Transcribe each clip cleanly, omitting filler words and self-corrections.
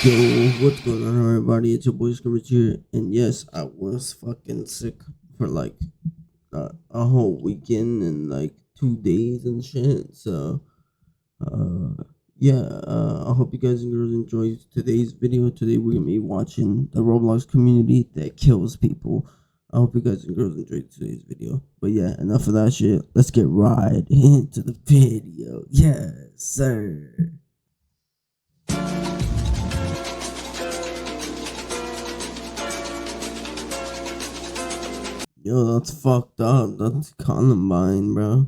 Yo, what's going on, everybody? It's your boy Scrimmage here, and yes, I was fucking sick for like a whole weekend and like 2 days and shit. So, yeah, I hope you guys and girls enjoyed today's video. Today we're gonna be watching the Roblox community that kills people. I hope you guys and girls enjoyed today's video. But yeah, enough of that shit. Let's get right into the video. Yes, sir. Yo, that's fucked up. That's Columbine, bro.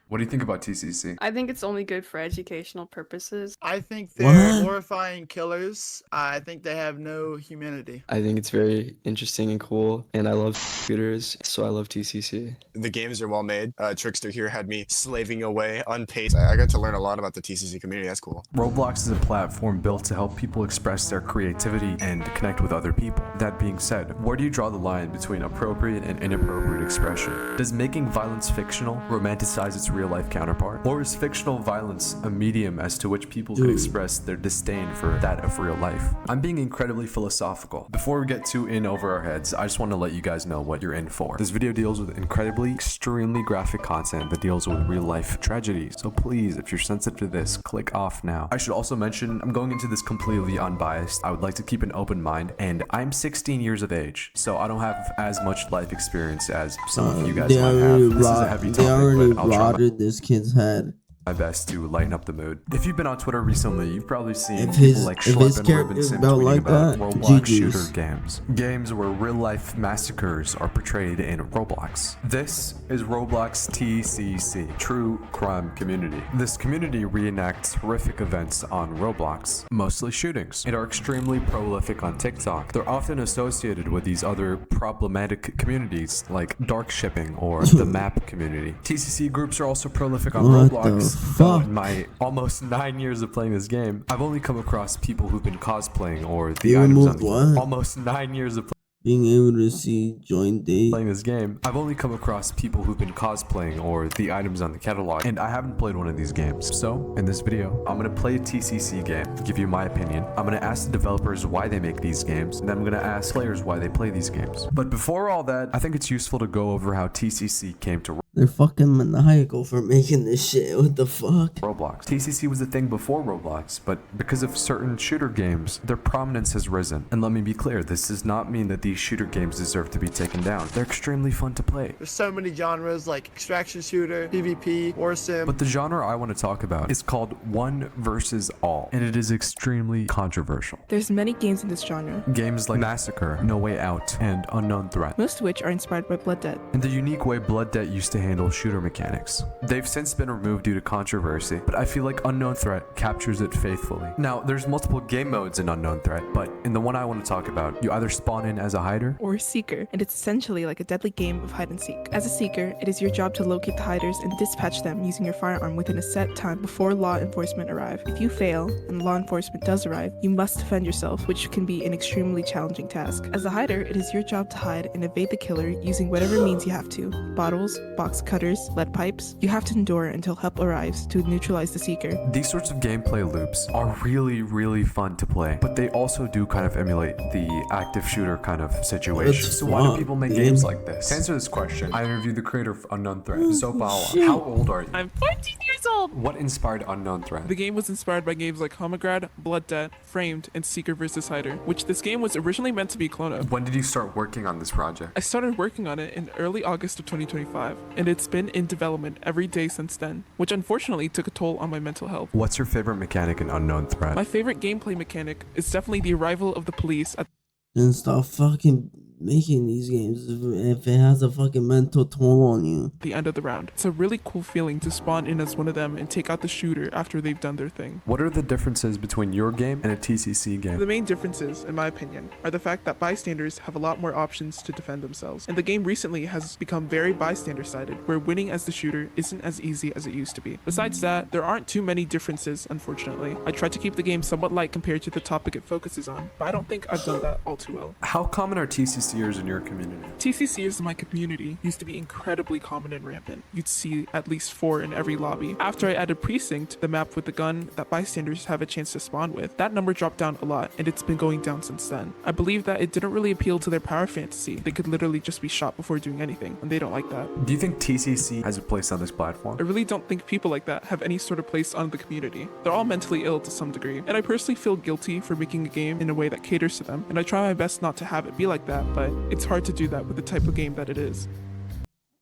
What do you think about TCC? I think it's only good for educational purposes. I think they're What? glorifying killers. I think they have no humanity. I think it's very interesting and cool, and I love shooters, so I love TCC. The games are well made. Trickster here had me slaving away unpaid. I got to learn a lot about the TCC community. That's cool. Roblox is a platform built to help people express their creativity and connect with other people. That being said, where do you draw the line between appropriate and inappropriate expression? Does making violence fictional romanticize its real-life counterpart? Or is fictional violence a medium as to which people can express their disdain for that of real life? I'm being incredibly philosophical. Before we get too in over our heads, I just want to let you guys know what you're in for. This video deals with extremely graphic content that deals with real-life tragedy. So please, if you're sensitive to this, click off now. I should also mention, I'm going into this completely unbiased. I would like to keep an open mind, and I'm 16 years of age, so I don't have as much life experience as some of you guys They might have. already, This is a heavy they topic, already but I'll try my rotted this kid's head. best to lighten up the mood. If you've been on Twitter recently, you've probably seen If people his- like if his Schlepp and character is Robinson built tweeting like about that, Roblox GG's. shooter games. Games where real-life massacres are portrayed in Roblox. This is Roblox TCC, True Crime Community. This community reenacts horrific events on Roblox, mostly shootings, and are extremely prolific on TikTok. They're often associated with these other problematic communities like dark shipping or the map community. TCC groups are also prolific on What the Roblox. Though fuck? in my almost 9 years of playing this game, I've only come across people who've been cosplaying or the You items on removed the what? almost 9 years of Being able to see joint date. playing this game, I've only come across people who've been cosplaying or the items on the catalog, and I haven't played one of these games. So, in this video, I'm gonna play a TCC game, give you my opinion. I'm gonna ask the developers why they make these games, and then I'm gonna ask players why they play these games. But before all that, I think it's useful to go over how TCC came to They're fucking maniacal for making this shit. What the fuck? Roblox. TCC was a thing before Roblox, but because of certain shooter games, their prominence has risen. And let me be clear, this does not mean that these shooter games deserve to be taken down. They're extremely fun to play. There's so many genres like extraction shooter, PvP, war sim. But the genre I want to talk about is called One versus All, and it is extremely controversial. There's many games in this genre, Games like Massacre, No Way Out, and Unknown Threat, most of which are inspired by Blood Debt. and the unique way Blood Debt used to handle shooter mechanics. They've since been removed due to controversy, but I feel like Unknown Threat captures it faithfully. Now, there's multiple game modes in Unknown Threat, but in the one I want to talk about, you either spawn in as a hider, Or a Seeker, and it's essentially like a deadly game of hide and seek. As a Seeker, it is your job to locate the hiders and dispatch them using your firearm within a set time before law enforcement arrive. If you fail, and law enforcement does arrive, you must defend yourself, which can be an extremely challenging task. As a hider, it is your job to hide and evade the killer using whatever means you have to. Bottles, box cutters, lead pipes. You have to endure until help arrives to neutralize the Seeker. These sorts of gameplay loops are really fun to play, but they also do kind of emulate the active shooter kind of situation. That's So why do fun, people make dude. games like this? To answer this question, I interviewed the creator of Unknown Threat, Zopawa. How old are you? I'm 14 years old! What inspired Unknown Threat? The game was inspired by games like Homigrad, Blood Debt, Framed, and Seeker vs. Hider, which this game was originally meant to be a clone of. When did you start working on this project? I started working on it in early August of 2025, and it's been in development every day since then, which unfortunately took a toll on my mental health. What's your favorite mechanic in Unknown Threat? My favorite gameplay mechanic is definitely the arrival of the police at And stop fucking making these games if it has a fucking mental toll on you. the end of the round. It's a really cool feeling to spawn in as one of them and take out the shooter after they've done their thing. What are the differences between your game and a TCC game? The main differences, in my opinion, are the fact that bystanders have a lot more options to defend themselves, and the game recently has become very bystander-sided, where winning as the shooter isn't as easy as it used to be. Besides that, there aren't too many differences, unfortunately. I tried to keep the game somewhat light compared to the topic it focuses on, but I don't think I've done that all too well. How common are TCC TCCers in your community? TCCers in my community used to be incredibly common and rampant. You'd see at least 4 in every lobby. After I added Precinct, the map with the gun that bystanders have a chance to spawn with, that number dropped down a lot, and it's been going down since then. I believe that it didn't really appeal to their power fantasy. They could literally just be shot before doing anything, and they don't like that. Do you think TCC has a place on this platform? I really don't think people like that have any sort of place on the community. They're all mentally ill to some degree, and I personally feel guilty for making a game in a way that caters to them, and I try my best not to have it be like that, but it's hard to do that with the type of game that it is.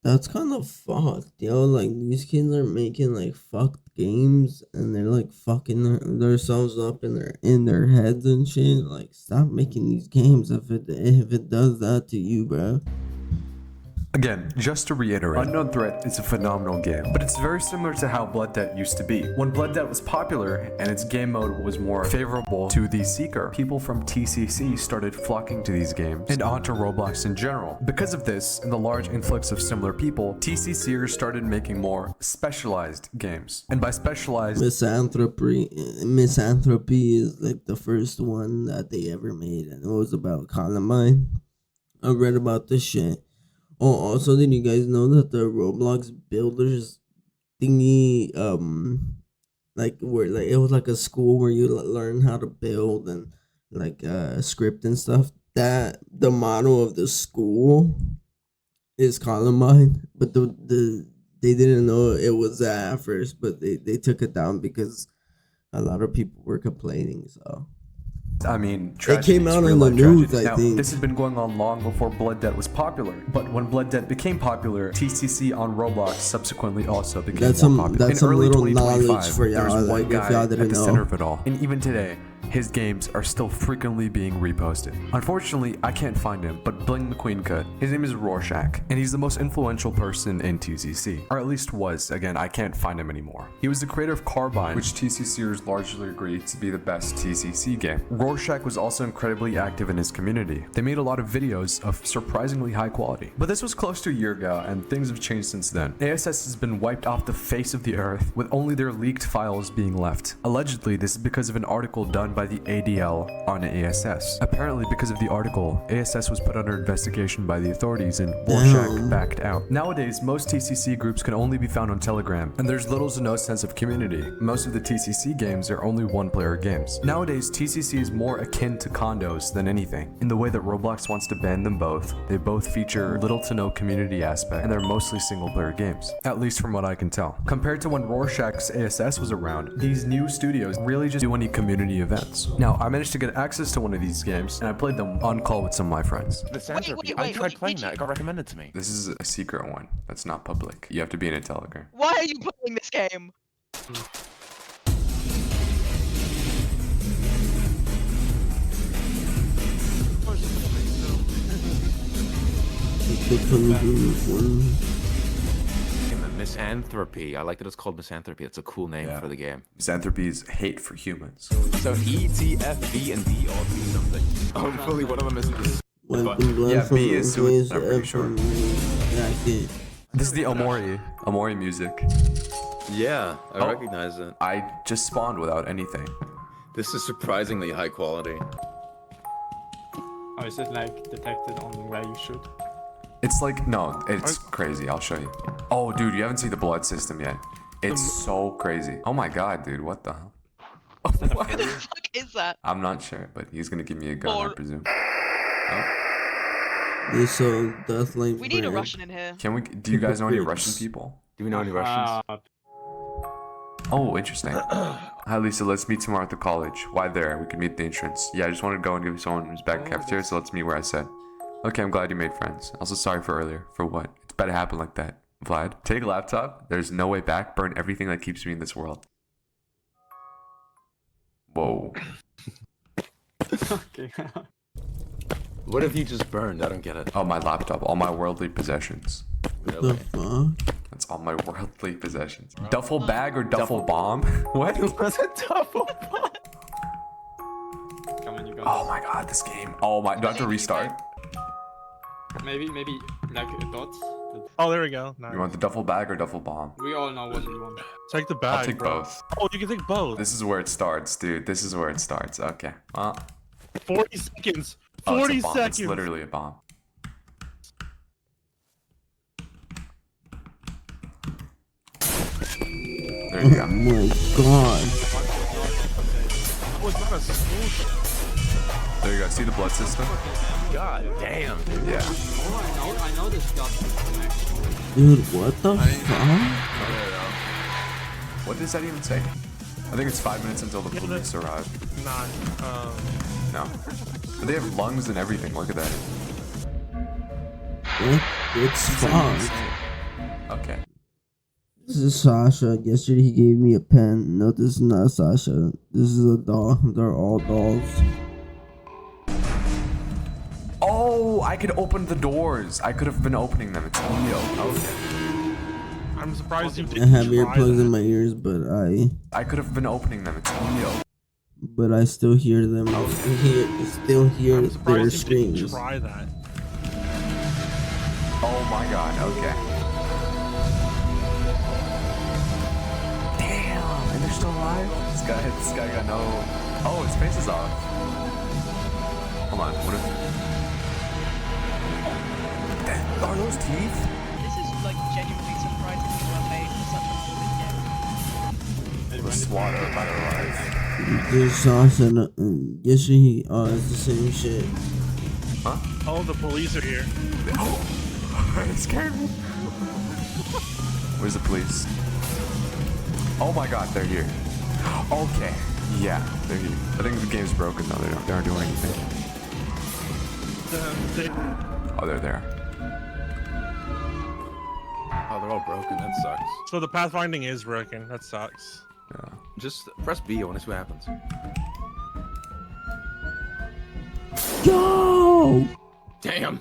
That's kind of fucked, yo. Like, these kids are making like fucked games, and they're like fucking themselves up in their heads and shit. Like, stop making these games if it does that to you, bro. Again, just to reiterate, Unknown Threat is a phenomenal game, but it's very similar to how Blood Debt used to be. When Blood Debt was popular and its game mode was more favorable to the Seeker, people from TCC started flocking to these games and onto Roblox in general. Because of this, and the large influx of similar people, TCCers started making more specialized games. And by specialized, Misanthropy is like the first one that they ever made, and it was about Columbine. I read about this shit. Oh, also, did you guys know that the Roblox builders thingy, like, where, like, it was like a school where you learn how to build and, like, script and stuff? That, the motto of the school is Columbine, but they didn't know it was that at first, but they took it down because a lot of people were complaining, so... I mean, it came out real on the life news, tragedies. I Now, think. this has been going on long before Blood Debt was popular, but when Blood Debt became popular, TCC on Roblox subsequently also became That's more some- popular. that's In some early little 2025, knowledge for there's y'all, one like, if guy y'all at didn't the know. center of it all, and even today, his games are still frequently being reposted. Unfortunately, I can't find him, but Bling McQueen could. His name is Rorschach, and he's the most influential person in TCC, or at least was. Again, I can't find him anymore. He was the creator of Carbine, which TCCers largely agree to be the best TCC game. Rorschach was also incredibly active in his community. They made a lot of videos of surprisingly high quality. But this was close to a year ago, and things have changed since then. ASS has been wiped off the face of the earth, with only their leaked files being left. Allegedly, this is because of an article done by the ADL on ASS. Apparently, because of the article, ASS was put under investigation by the authorities and Rorschach backed out. Nowadays, most TCC groups can only be found on Telegram, and there's little to no sense of community. Most of the TCC games are only one-player games. Nowadays, TCC is more akin to condos than anything. In the way that Roblox wants to ban them both, they both feature little to no community aspect, and they're mostly single-player games, at least from what I can tell. Compared to when Rorschach's ASS was around, these new studios really just do any community events. Now, I managed to get access to one of these games, and I played them on call with some of my friends. I tried playing that. It got recommended to me. This is a secret one. That's not public. You have to be in a Telegram. Why are you playing this game? Misanthropy. I like that it's called Misanthropy. It's a cool name for the game. Misanthropy is hate for humans. So E, T, F, V, and D all do something. Hopefully one of them is... Yeah, B is suicide, I'm pretty sure. Yeah, This is the Omori music. Yeah, I recognize it. I just spawned without anything. This is surprisingly high quality. Oh, is it like detected on where you shoot? It's like, no, it's crazy. I'll show you. Oh, dude, you haven't seen the blood system yet. It's so crazy. Oh my god, dude, what the hell? What the fuck is that? I'm not sure, but he's gonna give me a gun, I presume. They so Deathlink. We need a Russian in here. Can we? Do you guys know any Russian people? Do we know any Russians? Oh, interesting. Hi, Lisa. Let's meet tomorrow at the college. Why there? We can meet at the entrance. Yeah, I just wanted to go and give someone who's back in the cafeteria, so let's meet where I said. Okay, I'm glad you made friends. Also, sorry for earlier. For what? It's better happen like that. Vlad, take a laptop. There's no way back. Burn everything that keeps me in this world. Whoa. Okay. What if you just burned? I don't get it. Oh, my laptop. All my worldly possessions. The fuck? That's all my worldly possessions. Duffel bag or duffel bomb? What? What's a duffel bomb? Come on, you got Oh my god, this game. Oh my, do I have to restart? Maybe like a dot. Oh, there we go. Nice. You want the duffel bag or duffel bomb? We all know what you want. Take the bag. I'll take bro. both. Oh, you can take both. This is where it starts, dude. This is where it starts. Okay. Well, 40 seconds. oh, it's 40 a bomb. seconds. It's literally a bomb. There you go. Oh my god. Oh, it's not a school shot. There you go. See the blood system? God damn. Yeah. I know this job. Dude, what the fuck? What does that even say? I think it's 5 minutes until the police arrive. No. But they have lungs and everything. Look at that. It's fucked. Okay. This is Sasha. Yesterday he gave me a pen. No, this is not Sasha. This is a doll. They're all dolls. Oh, I could open the doors. I could have been opening them. It's Neo. Okay. I'm surprised you I didn't have try earplugs that. in my ears, but I could have been opening them. It's Neo. I still hear them. I still hear I'm their surprised you didn't screams. try that. Oh my god. Okay. Damn. And they're still alive? This guy got no... Oh, his face is off. Hold on. What if... Are those teeth? This is like genuinely surprisingly well made for such a fluid game. The SWAT are about to arrive. There's Sasha and yesterday it's the same shit. Huh? Oh, the police are here. Oh, it scared me. Where's the police? Oh my god, they're here. Okay. Yeah, they're here. I think the game's broken though. They aren't doing anything. Oh, they're there. Oh, they're all broken. That sucks. So the pathfinding is broken. That sucks. Yeah. Just press B. I want to see what happens. Yo! Damn.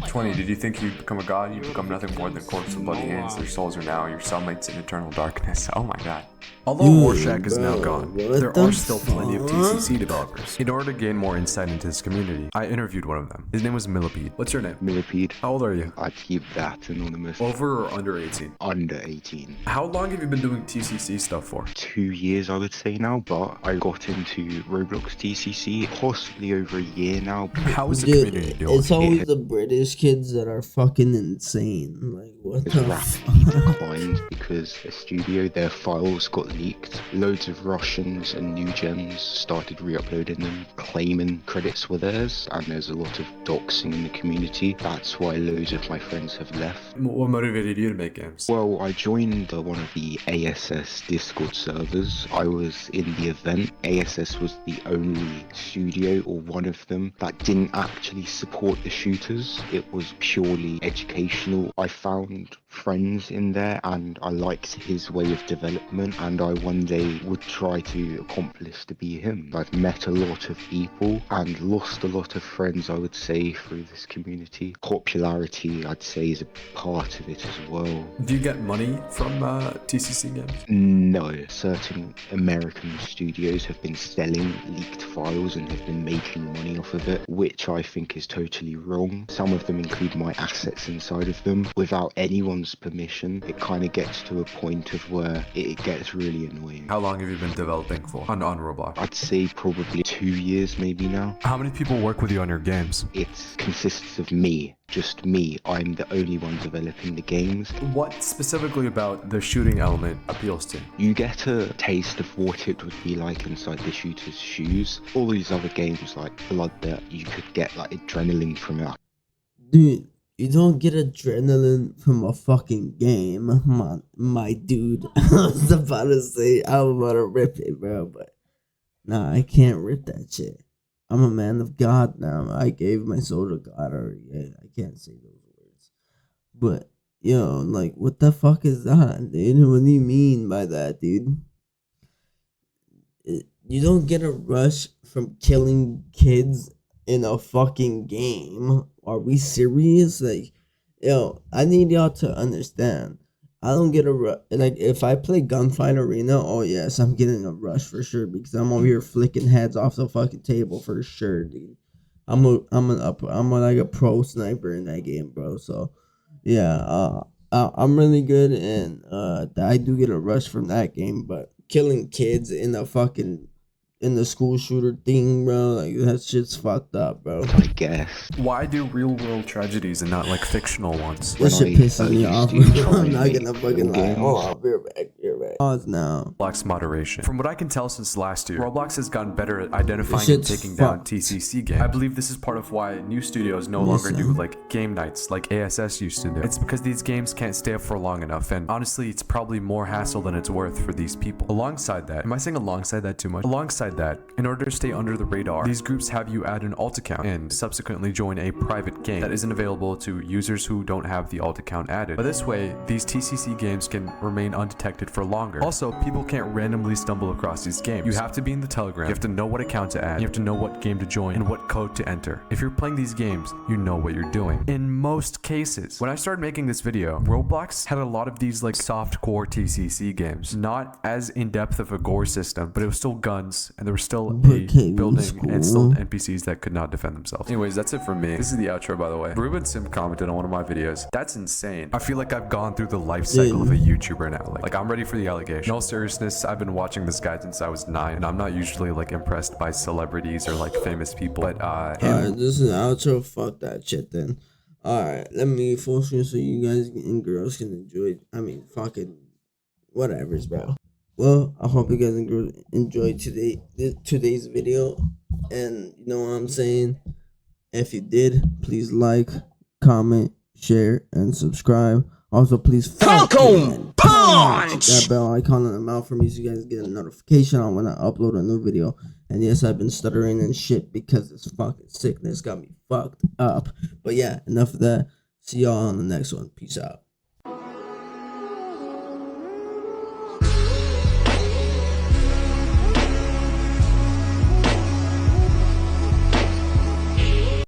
20. Did you think you'd become a god? You become nothing more than corpses with bloody hands. Their souls are now your cellmates in eternal darkness. Oh my god. Although Rorschach is now gone, there are still plenty of TCC developers. In order to gain more insight into this community, I interviewed one of them. His name was Millipede. What's your name? Millipede. How old are you? I keep that anonymous. Over or under 18? Under 18. How long have you been doing TCC stuff for? 2 years, I would say now, but I got into Roblox TCC possibly over a year now. How is the Dude, community doing? it's always the British kids that are fucking insane. Like, what It's the rapidly fuck? declined because a studio, their files got leaked. Loads of Russians and new gens started re-uploading them, claiming credits were theirs, and there's a lot of doxing in the community. That's why loads of my friends have left. What motivated you to make games? Well, I joined one of the ASS Discord servers. I was in the event. ASS was the only studio, or one of them, that didn't actually support the shooters. It was purely educational. I found friends in there and I liked his way of development, and I one day would try to accomplish to be him. I've met a lot of people and lost a lot of friends, I would say, through this community. Popularity, I'd say, is a part of it as well. Do you get money from TCC games? No, certain American studios have been selling leaked files and have been making money off of it, which I think is totally wrong. Some of them include my assets inside of them without anyone's permission. It kind of gets to a point of where it gets really annoying. How long have you been developing for on Roblox? I'd say probably 2 years maybe now. How many people work with you on your games? It consists of me. Just me. I'm the only one developing the games. What specifically about the shooting element appeals to you? You get a taste of what it would be like inside the shooter's shoes. All these other games like Blood Debt, you could get like adrenaline from it. Dude, you don't get adrenaline from a fucking game. My dude. I was about to rip it, bro, but nah, I can't rip that shit. I'm a man of God now. I gave my soul to God already. I can't say those words. But, yo, like, what the fuck is that, dude? What do you mean by that, dude? You don't get a rush from killing kids in a fucking game. Are we serious? Like, yo, I need y'all to understand. I don't get a rush. Like, if I play Gunfight Arena, oh yes, I'm getting a rush for sure because I'm over here flicking heads off the fucking table for sure, dude. I'm like a pro sniper in that game, bro. So, yeah, I'm really good, and I do get a rush from that game. But killing kids in a fucking in the school shooter thing, bro. Like that shit's fucked up, bro. I guess. Why do real world tragedies and not like fictional ones? That shit pisses me off. I'm not gonna fucking lie. games. Hold on, we're back. Pause now. Roblox moderation. From what I can tell since last year, Roblox has gotten better at identifying and shit's taking down fucked. TCC games. I believe this is part of why new studios no longer do like game nights like ASS used to do. It's because these games can't stay up for long enough, and honestly, it's probably more hassle than it's worth for these people. Alongside that, am I saying alongside that too much? Alongside that, in order to stay under the radar, these groups have you add an alt account and subsequently join a private game that isn't available to users who don't have the alt account added. But this way, these TCC games can remain undetected for longer. Also, people can't randomly stumble across these games. You have to be in the Telegram, you have to know what account to add, you have to know what game to join, and what code to enter. If you're playing these games, you know what you're doing. In most cases, when I started making this video, Roblox had a lot of these like soft core TCC games. Not as in-depth of a gore system, but it was still guns, and there was still a building and still NPCs that could not defend themselves. Anyways, that's it from me. This is the outro, by the way. Ruben Sim commented on one of my videos. That's insane. I feel like I've gone through the life cycle of a YouTuber now. Like I'm ready for the allegation. In all seriousness, I've been watching this guy since I was 9, and I'm not usually like impressed by celebrities or like famous people, but Alright, this is the outro. Fuck that shit then. Alright, let me full screen so you guys and girls can enjoy. I mean, fucking whatever's, bro. Well, I hope you guys and girls enjoyed today's video, and you know what I'm saying. If you did, please like, comment, share, and subscribe. Also, please Falcon punch that bell icon on the mouth for me so you guys get a notification on when I upload a new video. And yes, I've been stuttering and shit because this fucking sickness got me fucked up. But yeah, enough of that. See y'all on the next one. Peace out.